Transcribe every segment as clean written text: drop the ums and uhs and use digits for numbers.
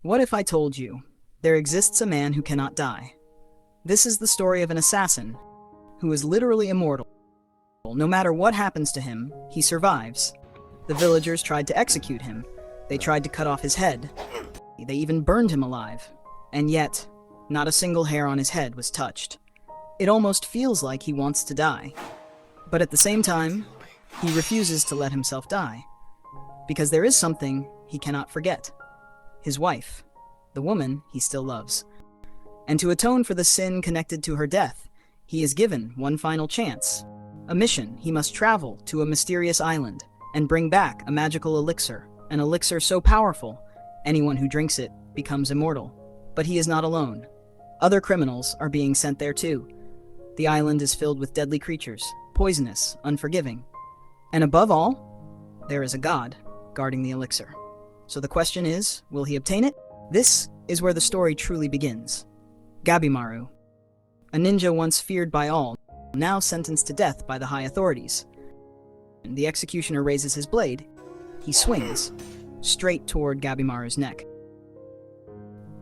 What if I told you there exists a man who cannot die? This is the story of an assassin who is literally immortal. No matter what happens to him, he survives. The villagers tried to execute him. They tried to cut off his head. They even burned him alive. And yet, not a single hair on his head was touched. It almost feels like he wants to die. But at the same time, he refuses to let himself die. Because there is something he cannot forget. His wife, the woman he still loves. And to atone for the sin connected to her death, he is given one final chance. A mission: he must travel to a mysterious island and bring back a magical elixir, an elixir so powerful, anyone who drinks it becomes immortal. But he is not alone. Other criminals are being sent there too. The island is filled with deadly creatures, poisonous, unforgiving. And above all, there is a god guarding the elixir. So the question is, will he obtain it? This is where the story truly begins. Gabimaru, a ninja once feared by all, now sentenced to death by the high authorities. The executioner raises his blade. He swings straight toward Gabimaru's neck.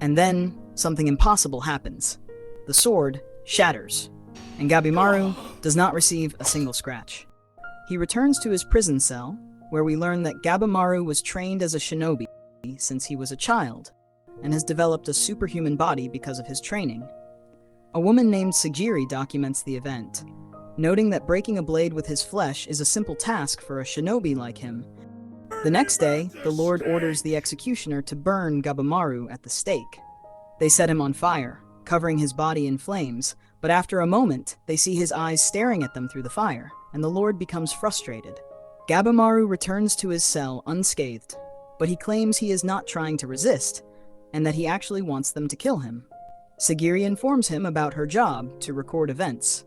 And then something impossible happens. The sword shatters, and Gabimaru does not receive a single scratch. He returns to his prison cell, where we learn that Gabimaru was trained as a shinobi since he was a child, and has developed a superhuman body because of his training. A woman named Sagiri documents the event, noting that breaking a blade with his flesh is a simple task for a shinobi like him. The next day, the Lord orders the executioner to burn Gabimaru at the stake. They set him on fire, covering his body in flames, but after a moment, they see his eyes staring at them through the fire, and the Lord becomes frustrated. Gabimaru returns to his cell unscathed, but he claims he is not trying to resist, and that he actually wants them to kill him. Sagiri informs him about her job to record events.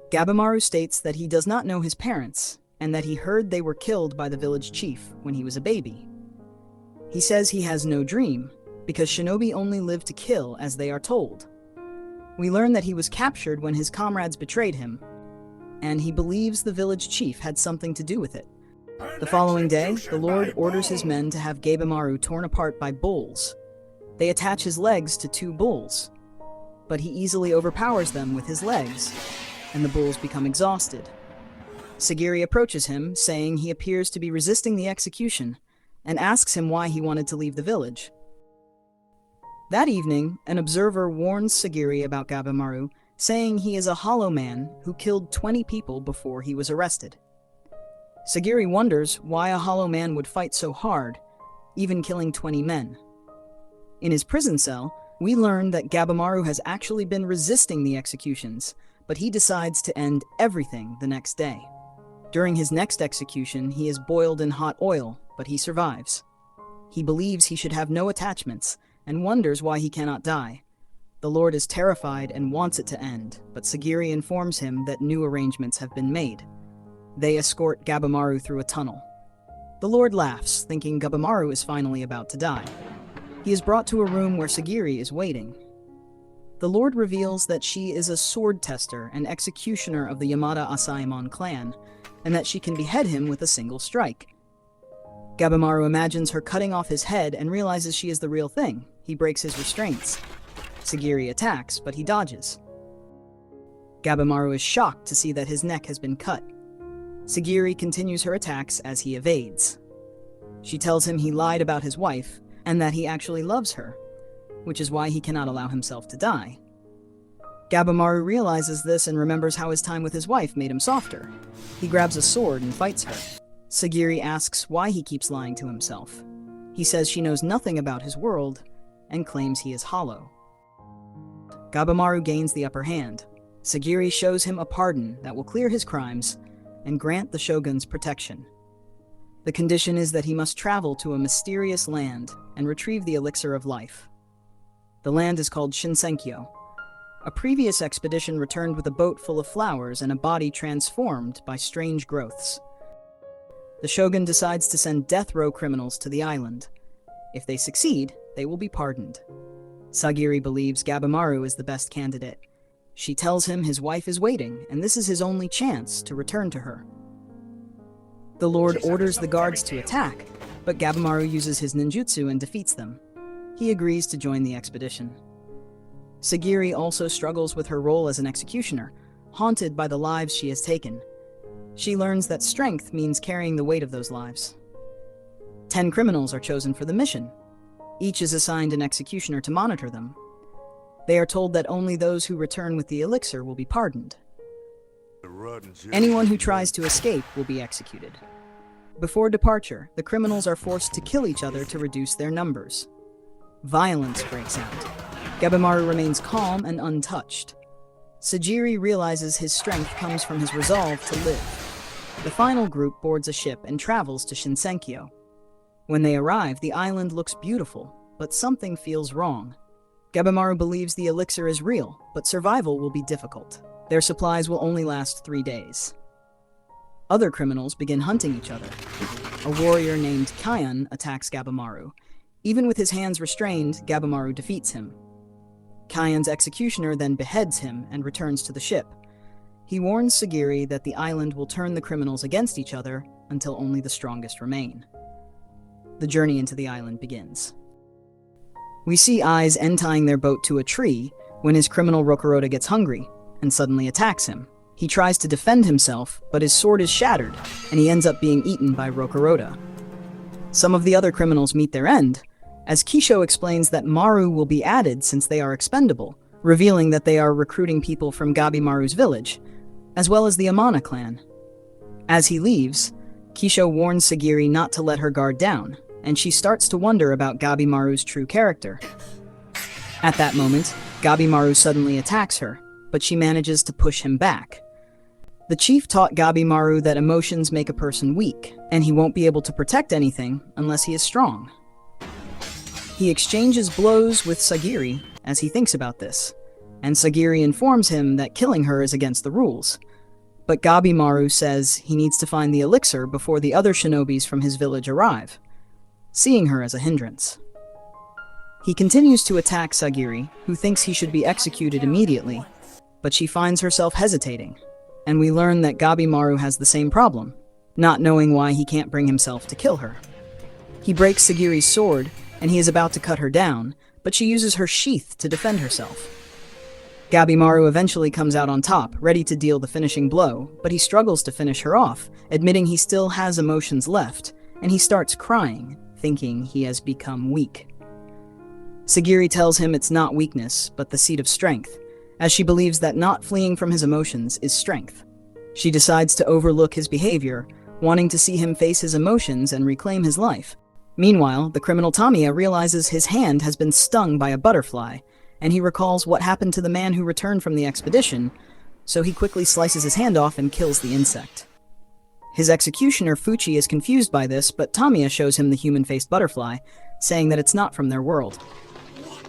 Gabimaru states that he does not know his parents, and that he heard they were killed by the village chief when he was a baby. He says he has no dream, because shinobi only live to kill as they are told. We learn that he was captured when his comrades betrayed him, and he believes the village chief had something to do with it. The following day, the Lord orders his men to have Gabimaru torn apart by bulls. They attach his legs to two bulls, but he easily overpowers them with his legs, and the bulls become exhausted. Sagiri approaches him, saying he appears to be resisting the execution, and asks him why he wanted to leave the village. That evening, an observer warns Sagiri about Gabimaru, saying he is a hollow man who killed 20 people before he was arrested. Sagiri wonders why a hollow man would fight so hard, even killing 20 men. In his prison cell, we learn that Gabimaru has actually been resisting the executions, but he decides to end everything the next day. During his next execution, he is boiled in hot oil, but he survives. He believes he should have no attachments, and wonders why he cannot die. The Lord is terrified and wants it to end, but Sagiri informs him that new arrangements have been made. They escort Gabimaru through a tunnel. The Lord laughs, thinking Gabimaru is finally about to die. He is brought to a room where Sagiri is waiting. The Lord reveals that she is a sword tester and executioner of the Yamada Asaemon clan, and that she can behead him with a single strike. Gabimaru imagines her cutting off his head and realizes she is the real thing. He breaks his restraints. Sagiri attacks, but he dodges. Gabimaru is shocked to see that his neck has been cut. Sagiri continues her attacks as he evades. She tells him he lied about his wife, and that he actually loves her, which is why he cannot allow himself to die. Gabimaru realizes this and remembers how his time with his wife made him softer. He grabs a sword and fights her. Sagiri asks why he keeps lying to himself. He says she knows nothing about his world, and claims he is hollow. Gabimaru gains the upper hand. Sagiri shows him a pardon that will clear his crimes and grant the shogun's protection. The condition is that he must travel to a mysterious land and retrieve the elixir of life. The land is called Shinsenkyo. A previous expedition returned with a boat full of flowers and a body transformed by strange growths. The shogun decides to send death row criminals to the island. If they succeed, they will be pardoned. Sagiri believes Gabimaru is the best candidate. She tells him his wife is waiting, and this is his only chance to return to her. The Lord orders the guards to attack, but Gabimaru uses his ninjutsu and defeats them. he agrees to join the expedition. Sagiri also struggles with her role as an executioner, haunted by the lives she has taken. She learns that strength means carrying the weight of those lives. 10 criminals are chosen for the mission. Each is assigned an executioner to monitor them. They are told that only those who return with the elixir will be pardoned. Anyone who tries to escape will be executed. Before departure, the criminals are forced to kill each other to reduce their numbers. Violence breaks out. Gabimaru remains calm and untouched. Sagiri realizes his strength comes from his resolve to live. The final group boards a ship and travels to Shinsenkyo. When they arrive, the island looks beautiful, but something feels wrong. Gabimaru believes the elixir is real, but survival will be difficult. Their supplies will only last 3 days. Other criminals begin hunting each other. A warrior named Kyan attacks Gabimaru. Even with his hands restrained, Gabimaru defeats him. Kyan's executioner then beheads him and returns to the ship. He warns Sagiri that the island will turn the criminals against each other until only the strongest remain. The journey into the island begins. We see Eyes tying their boat to a tree when his criminal Rokuroda gets hungry and suddenly attacks him. He tries to defend himself, but his sword is shattered, and he ends up being eaten by Rokuroda. Some of the other criminals meet their end, as Kisho explains that Maru will be added since they are expendable, revealing that they are recruiting people from Gabimaru's village, as well as the Amana clan. As he leaves, Kisho warns Sagiri not to let her guard down, and she starts to wonder about Gabimaru's true character. At that moment, Gabimaru suddenly attacks her, but she manages to push him back. The chief taught Gabimaru that emotions make a person weak, and he won't be able to protect anything unless he is strong. He exchanges blows with Sagiri as he thinks about this, and Sagiri informs him that killing her is against the rules. But Gabimaru says he needs to find the elixir before the other shinobis from his village arrive, seeing her as a hindrance. He continues to attack Sagiri, who thinks he should be executed immediately, but she finds herself hesitating, and we learn that Gabimaru has the same problem, not knowing why he can't bring himself to kill her. He breaks Sagiri's sword, and he is about to cut her down, but she uses her sheath to defend herself. Gabimaru eventually comes out on top, ready to deal the finishing blow, but he struggles to finish her off, admitting he still has emotions left, and he starts crying, thinking he has become weak. Sagiri tells him it's not weakness, but the seed of strength, as she believes that not fleeing from his emotions is strength. She decides to overlook his behavior, wanting to see him face his emotions and reclaim his life. Meanwhile, the criminal Tamiya realizes his hand has been stung by a butterfly, and he recalls what happened to the man who returned from the expedition, so he quickly slices his hand off and kills the insect. His executioner Fuchi is confused by this, but Tamiya shows him the human-faced butterfly, saying that it's not from their world.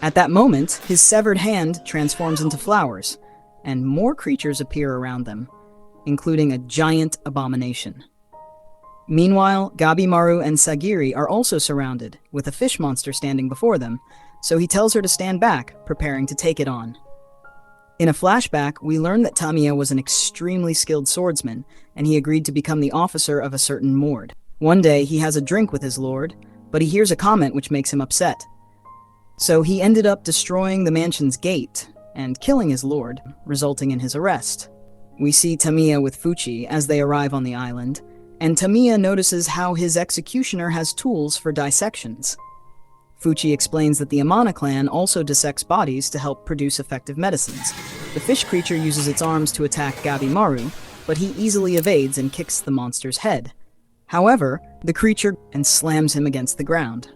At that moment, his severed hand transforms into flowers, and more creatures appear around them, including a giant abomination. Meanwhile, Gabimaru and Sagiri are also surrounded, with a fish monster standing before them, so he tells her to stand back, preparing to take it on. In a flashback, we learn that Tamiya was an extremely skilled swordsman, and he agreed to become the officer of a certain Mord. One day, he has a drink with his lord, but he hears a comment which makes him upset. So he ended up destroying the mansion's gate and killing his lord, resulting in his arrest. We see Tamiya with Fuchi as they arrive on the island, and Tamiya notices how his executioner has tools for dissections. Fuchi explains that the Amana clan also dissects bodies to help produce effective medicines. The fish creature uses its arms to attack Gabimaru, but he easily evades and kicks the monster's head. However, the creature slams him against the ground.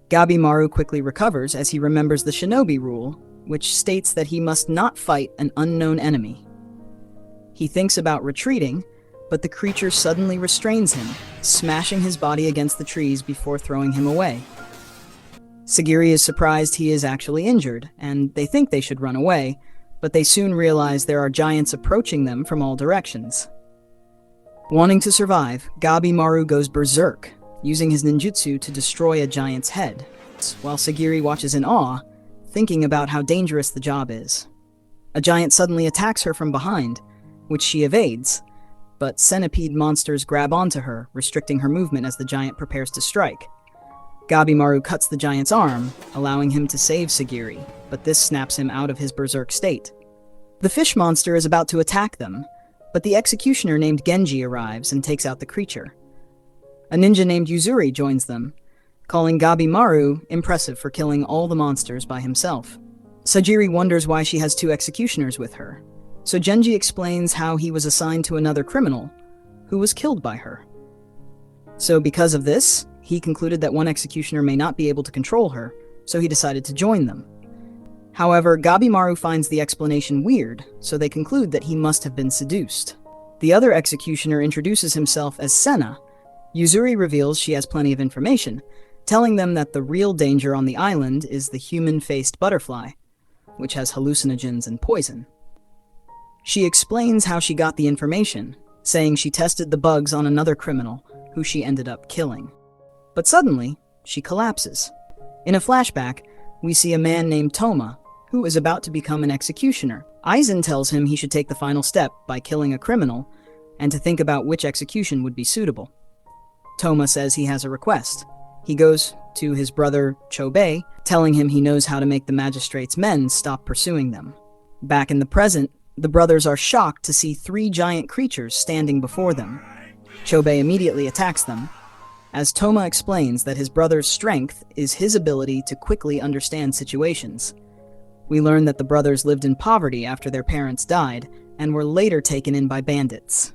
Gabimaru quickly recovers as he remembers the shinobi rule, which states that he must not fight an unknown enemy. He thinks about retreating, but the creature suddenly restrains him, smashing his body against the trees before throwing him away. Sagiri is surprised he is actually injured, and they think they should run away, but they soon realize there are giants approaching them from all directions. Wanting to survive, Gabimaru goes berserk, using his ninjutsu to destroy a giant's head, while Sagiri watches in awe, thinking about how dangerous the job is. A giant suddenly attacks her from behind, which she evades, but centipede monsters grab onto her, restricting her movement as the giant prepares to strike. Gabimaru cuts the giant's arm, allowing him to save Sagiri, but this snaps him out of his berserk state. The fish monster is about to attack them, but the executioner named Genji arrives and takes out the creature. A ninja named Yuzuri joins them, calling Gabimaru impressive for killing all the monsters by himself. Sagiri wonders why she has 2 executioners with her, so Genji explains how he was assigned to another criminal who was killed by her. So because of this, he concluded that one executioner may not be able to control her, so he decided to join them. However, Gabimaru finds the explanation weird, so they conclude that he must have been seduced. The other executioner introduces himself as Senna. Yuzuri reveals she has plenty of information, telling them that the real danger on the island is the human-faced butterfly, which has hallucinogens and poison. She explains how she got the information, saying she tested the bugs on another criminal, who she ended up killing. But suddenly, she collapses. In a flashback, we see a man named Toma, who is about to become an executioner. Aizen tells him he should take the final step by killing a criminal, and to think about which execution would be suitable. Toma says he has a request. He goes to his brother Chobei, telling him he knows how to make the magistrate's men stop pursuing them. Back in the present, the brothers are shocked to see 3 giant creatures standing before them. Chobei immediately attacks them, as Toma explains that his brother's strength is his ability to quickly understand situations. We learn that the brothers lived in poverty after their parents died, and were later taken in by bandits.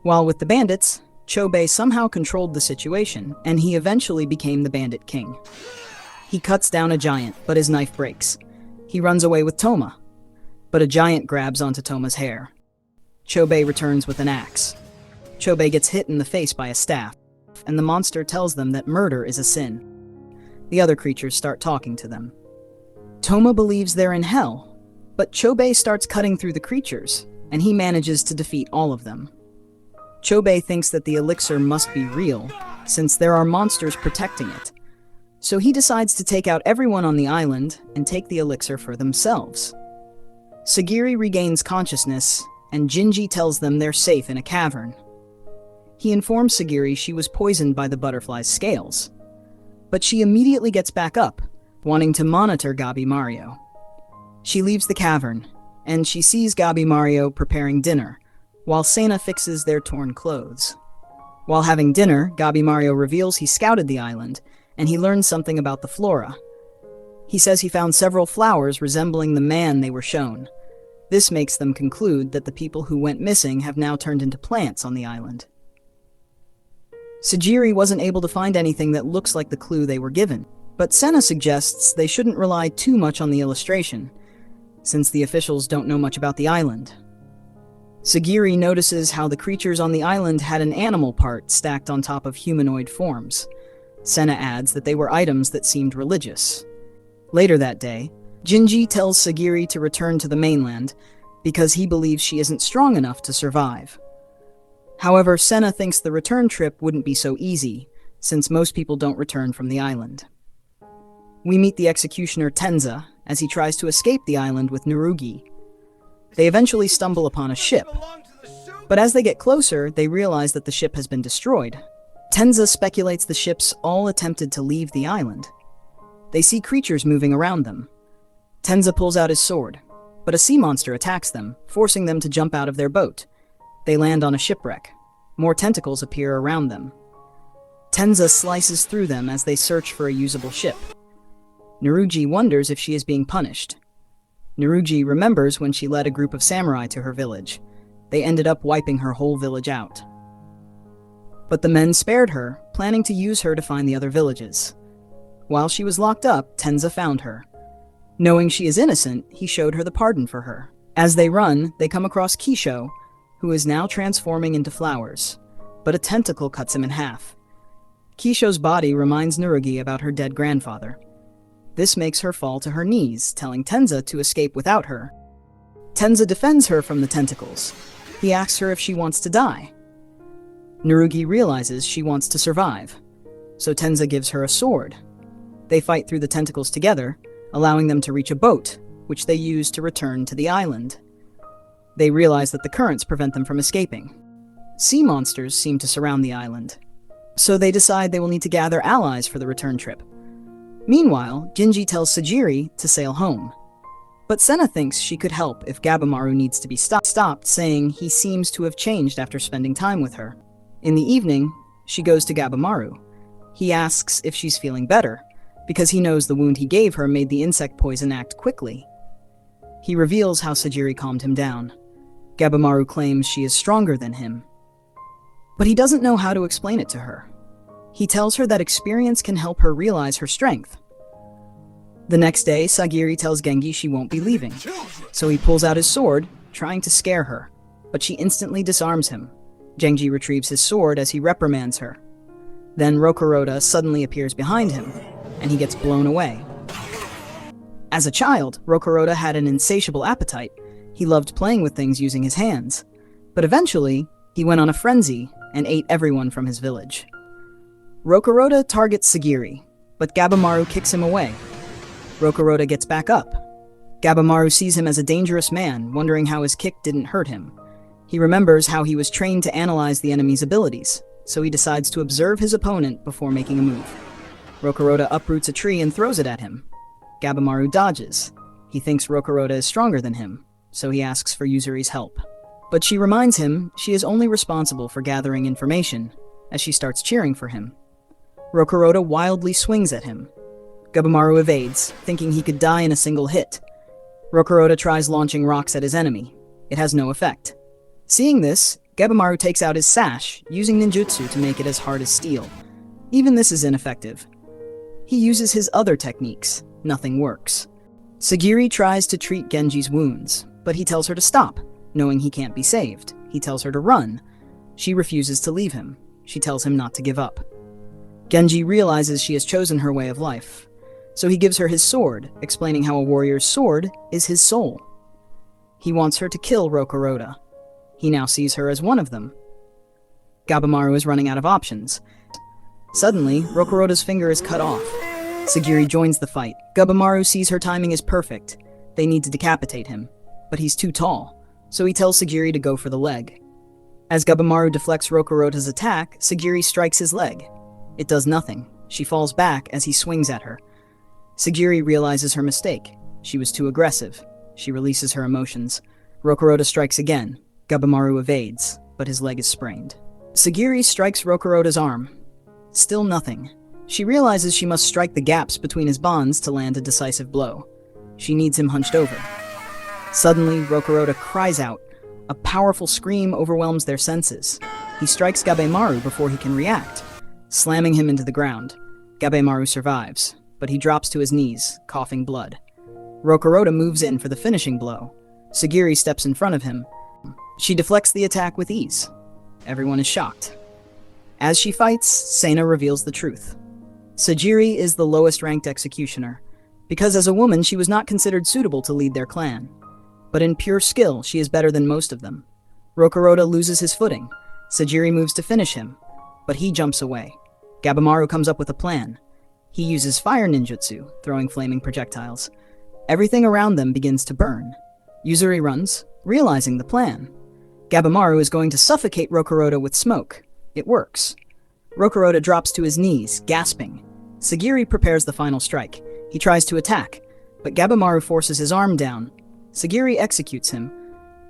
While with the bandits, Chobei somehow controlled the situation, and he eventually became the bandit king. He cuts down a giant, but his knife breaks. He runs away with Toma, but a giant grabs onto Toma's hair. Chobei returns with an axe. Chobei gets hit in the face by a staff, and the monster tells them that murder is a sin. The other creatures start talking to them. Toma believes they're in hell, but Chobei starts cutting through the creatures, and he manages to defeat all of them. Chobei thinks that the elixir must be real, since there are monsters protecting it. So he decides to take out everyone on the island and take the elixir for themselves. Sagiri regains consciousness, and Jinji tells them they're safe in a cavern. He informs Sagiri she was poisoned by the butterfly's scales, but she immediately gets back up, wanting to monitor Gabimaru. She leaves the cavern, and she sees Gabimaru preparing dinner, while Sena fixes their torn clothes. While having dinner, Gabimaru reveals he scouted the island, and he learns something about the flora. He says he found several flowers resembling the man they were shown. This makes them conclude that the people who went missing have now turned into plants on the island. Sagiri wasn't able to find anything that looks like the clue they were given, but Sena suggests they shouldn't rely too much on the illustration, since the officials don't know much about the island. Sagiri notices how the creatures on the island had an animal part stacked on top of humanoid forms. Sena adds that they were items that seemed religious. Later that day, Jinji tells Sagiri to return to the mainland because he believes she isn't strong enough to survive. However, Sena thinks the return trip wouldn't be so easy, since most people don't return from the island. We meet the executioner Tenza as he tries to escape the island with Narugi. They eventually stumble upon a ship, but as they get closer, they realize that the ship has been destroyed. Tenza speculates the ships all attempted to leave the island. They see creatures moving around them. Tenza pulls out his sword, but a sea monster attacks them, forcing them to jump out of their boat. They land on a shipwreck. More tentacles appear around them. Tenza slices through them as they search for a usable ship. Narugi wonders if she is being punished. Narugi remembers when she led a group of samurai to her village. They ended up wiping her whole village out. But the men spared her, planning to use her to find the other villages. While she was locked up, Tenza found her. Knowing she is innocent, he showed her the pardon for her. As they run, they come across Kisho, who is now transforming into flowers, but a tentacle cuts him in half. Kisho's body reminds Narugi about her dead grandfather. This makes her fall to her knees, telling Tenza to escape without her. Tenza defends her from the tentacles. He asks her if she wants to die. Narugi realizes she wants to survive, so Tenza gives her a sword. They fight through the tentacles together, allowing them to reach a boat, which they use to return to the island. They realize that the currents prevent them from escaping. Sea monsters seem to surround the island. So they decide they will need to gather allies for the return trip. Meanwhile, Ginji tells Sajiri to sail home. But Senna thinks she could help if Gabimaru needs to be stopped, saying he seems to have changed after spending time with her. In the evening, she goes to Gabimaru. He asks if she's feeling better, because he knows the wound he gave her made the insect poison act quickly. He reveals how Sajiri calmed him down. Gabimaru claims she is stronger than him. But he doesn't know how to explain it to her. He tells her that experience can help her realize her strength. The next day, Sagiri tells Genji she won't be leaving, so he pulls out his sword, trying to scare her, but she instantly disarms him. Genji retrieves his sword as he reprimands her. Then Rokuroda suddenly appears behind him, and he gets blown away. As a child, Rokuroda had an insatiable appetite. He loved playing with things using his hands. But eventually, he went on a frenzy and ate everyone from his village. Rokuroda targets Sagiri, but Gabimaru kicks him away. Rokuroda gets back up. Gabimaru sees him as a dangerous man, wondering how his kick didn't hurt him. He remembers how he was trained to analyze the enemy's abilities, so he decides to observe his opponent before making a move. Rokuroda uproots a tree and throws it at him. Gabimaru dodges. He thinks Rokuroda is stronger than him, so he asks for Yuzuri's help. But she reminds him she is only responsible for gathering information, as she starts cheering for him. Rokuroda wildly swings at him. Gabimaru evades, thinking he could die in a single hit. Rokuroda tries launching rocks at his enemy. It has no effect. Seeing this, Gabimaru takes out his sash, using ninjutsu to make it as hard as steel. Even this is ineffective. He uses his other techniques. Nothing works. Sagiri tries to treat Genji's wounds, but he tells her to stop, knowing he can't be saved. He tells her to run. She refuses to leave him. She tells him not to give up. Genji realizes she has chosen her way of life, so he gives her his sword, explaining how a warrior's sword is his soul. He wants her to kill Rokuroda. He now sees her as one of them. Gabimaru is running out of options. Suddenly, Rokuroda's finger is cut off. Sagiri joins the fight. Gabimaru sees her timing is perfect. They need to decapitate him, but he's too tall, so he tells Sagiri to go for the leg. As Gabimaru deflects Rokuroda's attack, Sagiri strikes his leg. It does nothing. She falls back as he swings at her. Sagiri realizes her mistake. She was too aggressive. She releases her emotions. Rokuroda strikes again. Gabimaru evades, but his leg is sprained. Sagiri strikes Rokuroda's arm. Still nothing. She realizes she must strike the gaps between his bonds to land a decisive blow. She needs him hunched over. Suddenly, Rokuroda cries out. A powerful scream overwhelms their senses. He strikes Gabimaru before he can react, slamming him into the ground. Gabimaru survives, but he drops to his knees, coughing blood. Rokuroda moves in for the finishing blow. Sagiri steps in front of him. She deflects the attack with ease. Everyone is shocked. As she fights, Sena reveals the truth. Sagiri is the lowest-ranked executioner, because as a woman she was not considered suitable to lead their clan. But in pure skill, she is better than most of them. Rokuroda loses his footing. Sagiri moves to finish him, but he jumps away. Gabimaru comes up with a plan. He uses fire ninjutsu, throwing flaming projectiles. Everything around them begins to burn. Yuzuri runs, realizing the plan. Gabimaru is going to suffocate Rokuroda with smoke. It works. Rokuroda drops to his knees, gasping. Sagiri prepares the final strike. He tries to attack, but Gabimaru forces his arm down. Sagiri executes him,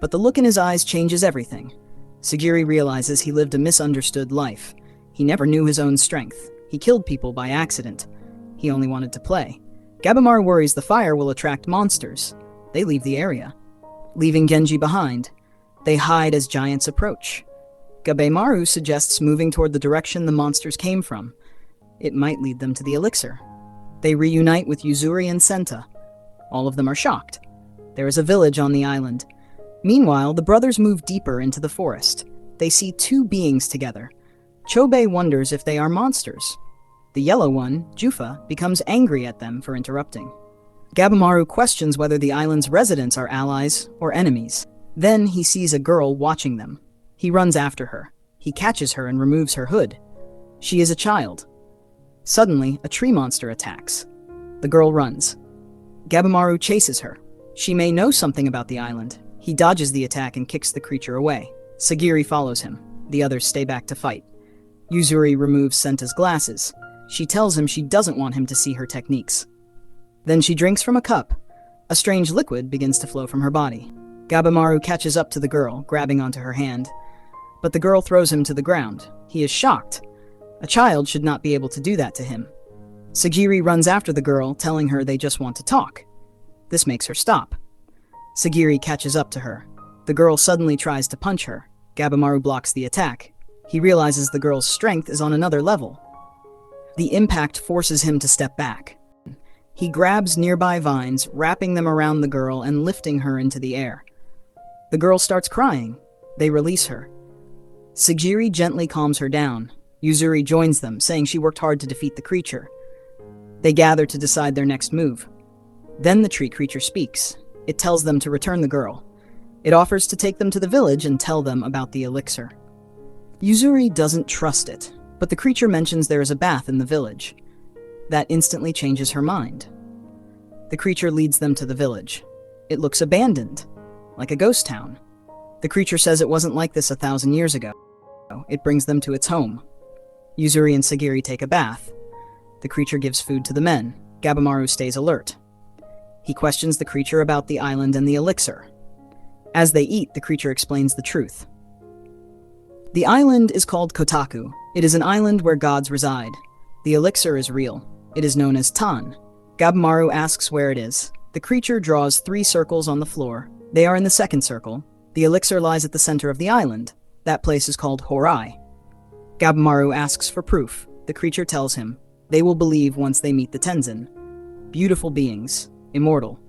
but the look in his eyes changes everything. Sagiri realizes he lived a misunderstood life. He never knew his own strength. He killed people by accident. He only wanted to play. Gabimaru worries the fire will attract monsters. They leave the area, leaving Genji behind. They hide as giants approach. Gabimaru suggests moving toward the direction the monsters came from. It might lead them to the elixir. They reunite with Yuzuri and Senta. All of them are shocked. There is a village on the island. Meanwhile, the brothers move deeper into the forest. They see two beings together. Chobei wonders if they are monsters. The yellow one, Jufa, becomes angry at them for interrupting. Gabimaru questions whether the island's residents are allies or enemies. Then he sees a girl watching them. He runs after her. He catches her and removes her hood. She is a child. Suddenly, a tree monster attacks. The girl runs. Gabimaru chases her. She may know something about the island. He dodges the attack and kicks the creature away. Sagiri follows him. The others stay back to fight. Yuzuri removes Senta's glasses. She tells him she doesn't want him to see her techniques. Then she drinks from a cup. A strange liquid begins to flow from her body. Gabimaru catches up to the girl, grabbing onto her hand. But the girl throws him to the ground. He is shocked. A child should not be able to do that to him. Sagiri runs after the girl, telling her they just want to talk. This makes her stop. Sagiri catches up to her. The girl suddenly tries to punch her. Gabimaru blocks the attack. He realizes the girl's strength is on another level. The impact forces him to step back. He grabs nearby vines, wrapping them around the girl and lifting her into the air. The girl starts crying. They release her. Sagiri gently calms her down. Yuzuri joins them, saying she worked hard to defeat the creature. They gather to decide their next move. Then the tree creature speaks. It tells them to return the girl. It offers to take them to the village and tell them about the elixir. Yuzuri doesn't trust it, but the creature mentions there is a bath in the village. That instantly changes her mind. The creature leads them to the village. It looks abandoned, like a ghost town. The creature says it wasn't like this 1,000 years ago. It brings them to its home. Yuzuri and Sagiri take a bath. The creature gives food to the men. Gabimaru stays alert. He questions the creature about the island and the elixir. As they eat, the creature explains the truth. The island is called Kotaku. It is an island where gods reside. The elixir is real. It is known as Tan. Gabimaru asks where it is. The creature draws 3 circles on the floor. They are in the second circle. The elixir lies at the center of the island. That place is called Horai. Gabimaru asks for proof. The creature tells him. They will believe once they meet the Tenzin. Beautiful beings. Immortal.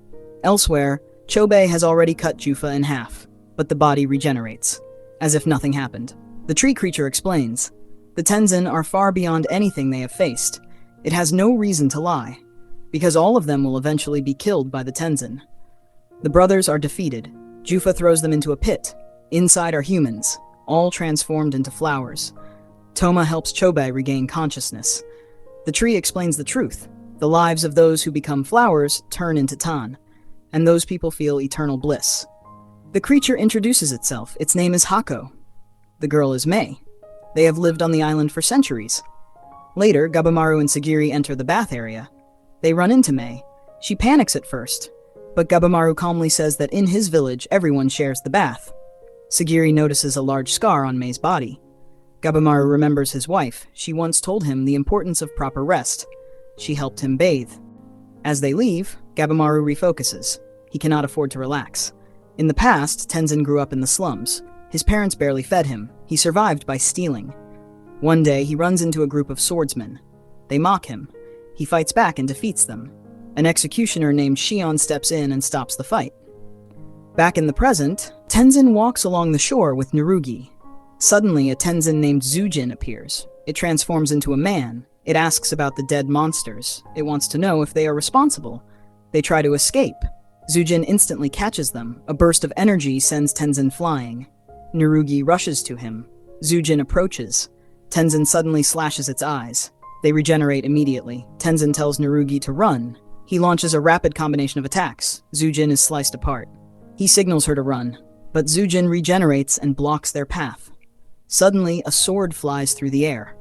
Elsewhere, Chobei has already cut Jufa in half, but the body regenerates, as if nothing happened. The tree creature explains. The Tenzin are far beyond anything they have faced. It has no reason to lie, because all of them will eventually be killed by the Tenzin. The brothers are defeated. Jufa throws them into a pit. Inside are humans, all transformed into flowers. Toma helps Chobei regain consciousness. The tree explains the truth. The lives of those who become flowers turn into Tan, and those people feel eternal bliss. The creature introduces itself. Its name is Hako. The girl is Mei. They have lived on the island for centuries. Later, Gabimaru and Sagiri enter the bath area. They run into Mei. She panics at first, but Gabimaru calmly says that in his village, everyone shares the bath. Sagiri notices a large scar on Mei's body. Gabimaru remembers his wife. She once told him the importance of proper rest. She helped him bathe. As they leave, Gabimaru refocuses. He cannot afford to relax. In the past, Tenzin grew up in the slums. His parents barely fed him. He survived by stealing. One day, he runs into a group of swordsmen. They mock him. He fights back and defeats them. An executioner named Shion steps in and stops the fight. Back in the present, Tenzin walks along the shore with Narugi. Suddenly, a Tenzin named Zujin appears. It transforms into a man. It asks about the dead monsters. It wants to know if they are responsible. They try to escape. Zujin instantly catches them. A burst of energy sends Tenzin flying. Narugi rushes to him. Zujin approaches. Tenzin suddenly slashes its eyes. They regenerate immediately. Tenzin tells Narugi to run. He launches a rapid combination of attacks. Zujin is sliced apart. He signals her to run, but Zujin regenerates and blocks their path. Suddenly, a sword flies through the air.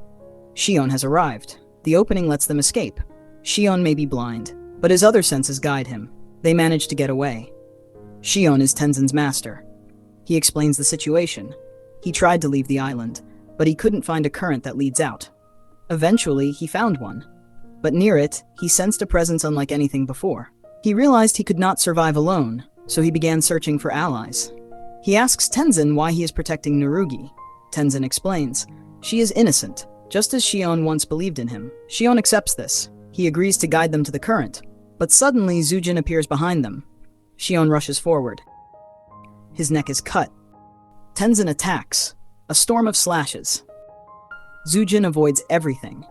Shion has arrived. The opening lets them escape. Shion may be blind, but his other senses guide him. They manage to get away. Shion is Tenzin's master. He explains the situation. He tried to leave the island, but he couldn't find a current that leads out. Eventually, he found one. But near it, he sensed a presence unlike anything before. He realized he could not survive alone, so he began searching for allies. He asks Tenzin why he is protecting Narugi. Tenzin explains. She is innocent, just as Shion once believed in him. Shion accepts this. He agrees to guide them to the current. But suddenly, Zujin appears behind them. Shion rushes forward. His neck is cut. Tenzin attacks. A storm of slashes. Zujin avoids everything.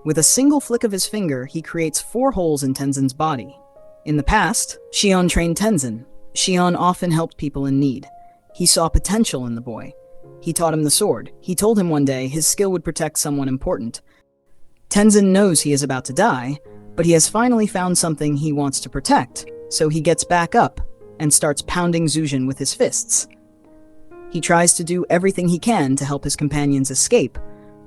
With a single flick of his finger, he creates 4 holes in Tenzin's body. In the past, Shion trained Tenzin. Shion often helped people in need. He saw potential in the boy. He taught him the sword. He told him one day his skill would protect someone important. Tenzin knows he is about to die, but he has finally found something he wants to protect, so he gets back up and starts pounding Zujin with his fists. He tries to do everything he can to help his companions escape,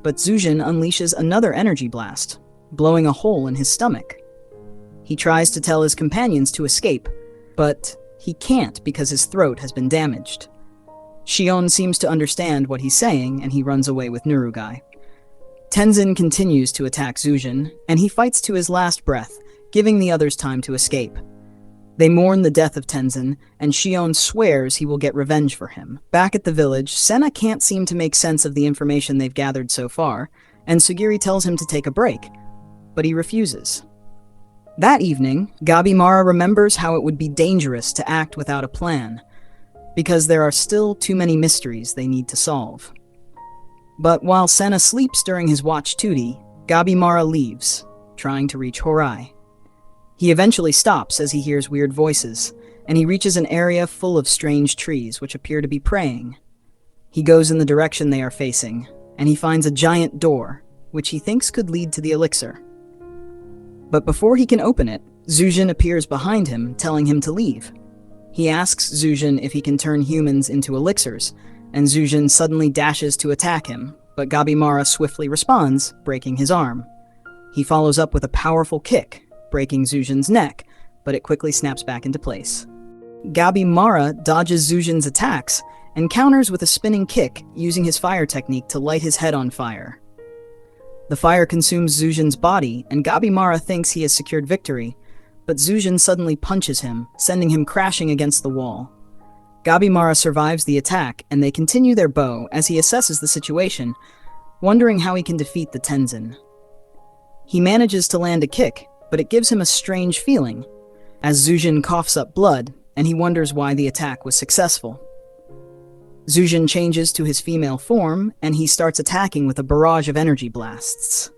but Zujin unleashes another energy blast, blowing a hole in his stomach. He tries to tell his companions to escape, but he can't because his throat has been damaged. Shion seems to understand what he's saying, and he runs away with Nurugai. Tenzin continues to attack Zujin, and he fights to his last breath, giving the others time to escape. They mourn the death of Tenzin, and Shion swears he will get revenge for him. Back at the village, Senna can't seem to make sense of the information they've gathered so far, and Sugiri tells him to take a break, but he refuses. That evening, Gabimaru remembers how it would be dangerous to act without a plan, because there are still too many mysteries they need to solve. But while Senna sleeps during his watch duty, Gabimaru leaves, trying to reach Horai. He eventually stops as he hears weird voices, and he reaches an area full of strange trees which appear to be praying. He goes in the direction they are facing, and he finds a giant door, which he thinks could lead to the elixir. But before he can open it, Zujin appears behind him, telling him to leave. He asks Zujin if he can turn humans into elixirs, and Zujin suddenly dashes to attack him, but Gabimaru swiftly responds, breaking his arm. He follows up with a powerful kick, breaking Zujin's neck, but it quickly snaps back into place. Gabimaru dodges Zujin's attacks and counters with a spinning kick, using his fire technique to light his head on fire. The fire consumes Zujin's body, and Gabimaru thinks he has secured victory, but Zujin suddenly punches him, sending him crashing against the wall. Gabimaru survives the attack, and they continue their bow as he assesses the situation, wondering how he can defeat the Tenzin. He manages to land a kick, but it gives him a strange feeling, as Zujin coughs up blood, and he wonders why the attack was successful. Zujin changes to his female form, and he starts attacking with a barrage of energy blasts.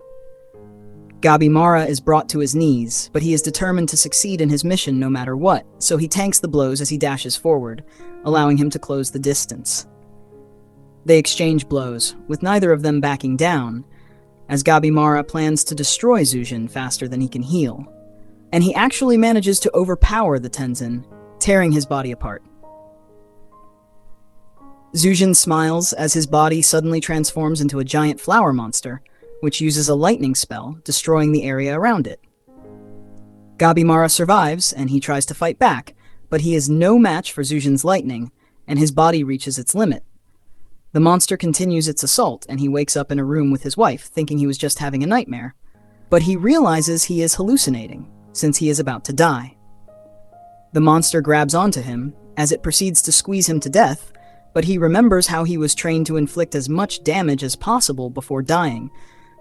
Gabimaru is brought to his knees, but he is determined to succeed in his mission no matter what, so he tanks the blows as he dashes forward, allowing him to close the distance. They exchange blows, with neither of them backing down, as Gabimaru plans to destroy Zujin faster than he can heal, and he actually manages to overpower the Tenzin, tearing his body apart. Zujin smiles as his body suddenly transforms into a giant flower monster, which uses a lightning spell, destroying the area around it. Gabimaru survives, and he tries to fight back, but he is no match for Zujin's lightning, and his body reaches its limit. The monster continues its assault, and he wakes up in a room with his wife, thinking he was just having a nightmare. But he realizes he is hallucinating, since he is about to die. The monster grabs onto him, as it proceeds to squeeze him to death, but he remembers how he was trained to inflict as much damage as possible before dying,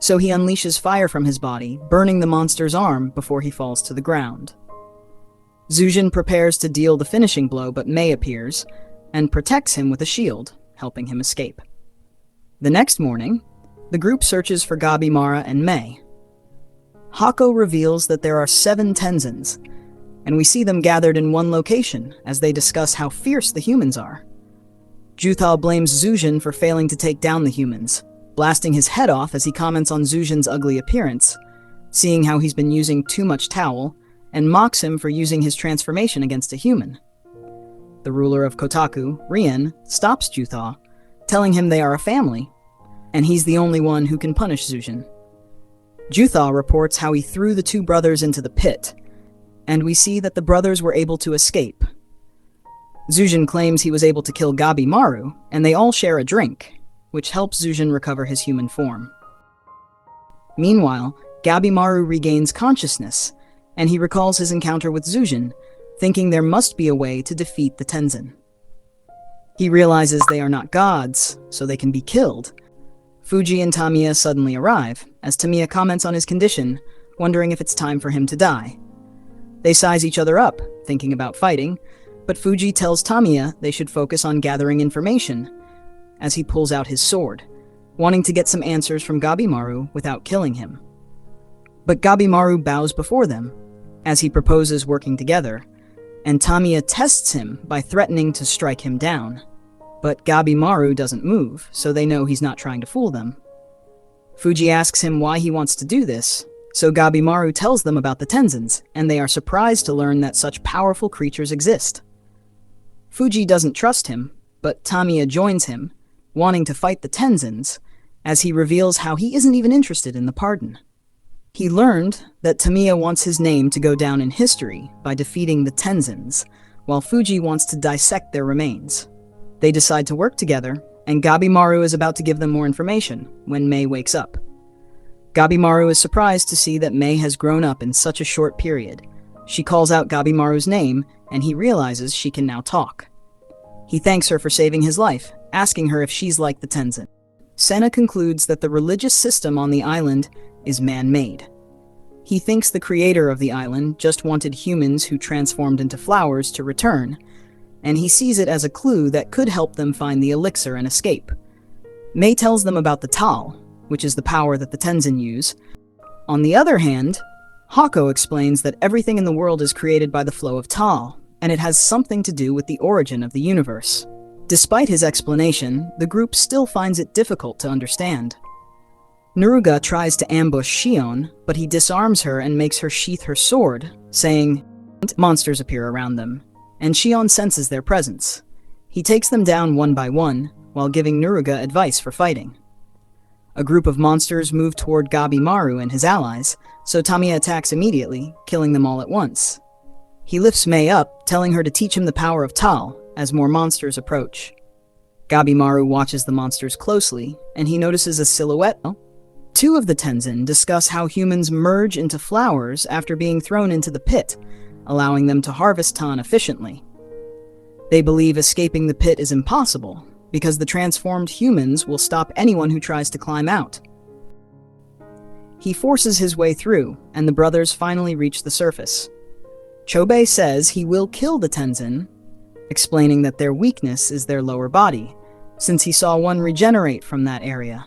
so he unleashes fire from his body, burning the monster's arm before he falls to the ground. Zujin prepares to deal the finishing blow, but Mei appears, and protects him with a shield, helping him escape. The next morning, the group searches for Gabimaru and Mei. Hako reveals that there are 7 Tenzins, and we see them gathered in one location as they discuss how fierce the humans are. Juthal blames Zujin for failing to take down the humans, blasting his head off as he comments on Zujin's ugly appearance, seeing how he's been using too much towel, and mocks him for using his transformation against a human. The ruler of Kotaku, Rien, stops Juthal, telling him they are a family, and he's the only one who can punish Zujin. Juthal reports how he threw the 2 brothers into the pit, and we see that the brothers were able to escape. Zujin claims he was able to kill Gabimaru, and they all share a drink, which helps Zujin recover his human form. Meanwhile, Gabimaru regains consciousness, and he recalls his encounter with Zujin, thinking there must be a way to defeat the Tenzin. He realizes they are not gods, so they can be killed. Fuji and Tamiya suddenly arrive, as Tamiya comments on his condition, wondering if it's time for him to die. They size each other up, thinking about fighting, but Fuji tells Tamiya they should focus on gathering information, as he pulls out his sword, wanting to get some answers from Gabimaru without killing him. But Gabimaru bows before them, as he proposes working together, and Tamiya tests him by threatening to strike him down. But Gabimaru doesn't move, so they know he's not trying to fool them. Fuji asks him why he wants to do this, so Gabimaru tells them about the Tenzins, and they are surprised to learn that such powerful creatures exist. Fuji doesn't trust him, but Tamiya joins him, wanting to fight the Tenzins, as he reveals how he isn't even interested in the pardon. He learned that Tamiya wants his name to go down in history by defeating the Tenzins, while Fuji wants to dissect their remains. They decide to work together, and Gabimaru is about to give them more information when Mei wakes up. Gabimaru is surprised to see that Mei has grown up in such a short period. She calls out Gabimaru's name, and he realizes she can now talk. He thanks her for saving his life, asking her if she's like the Tenzin. Senna concludes that the religious system on the island is man-made. He thinks the creator of the island just wanted humans who transformed into flowers to return, and he sees it as a clue that could help them find the elixir and escape. Mei tells them about the Tal, which is the power that the Tenzin use. On the other hand, Hako explains that everything in the world is created by the flow of Tal, and it has something to do with the origin of the universe. Despite his explanation, the group still finds it difficult to understand. Neruga tries to ambush Shion, but he disarms her and makes her sheath her sword, saying, monsters appear around them, and Shion senses their presence. He takes them down one by one, while giving Neruga advice for fighting. A group of monsters move toward Gabimaru and his allies, so Tamiya attacks immediately, killing them all at once. He lifts Mei up, telling her to teach him the power of Tal, as more monsters approach. Gabimaru watches the monsters closely, and he notices a silhouette. Two of the Tenzin discuss how humans merge into flowers after being thrown into the pit, allowing them to harvest Tan efficiently. They believe escaping the pit is impossible, because the transformed humans will stop anyone who tries to climb out. He forces his way through, and the brothers finally reach the surface. Chobei says he will kill the Tenzin, explaining that their weakness is their lower body, since he saw one regenerate from that area.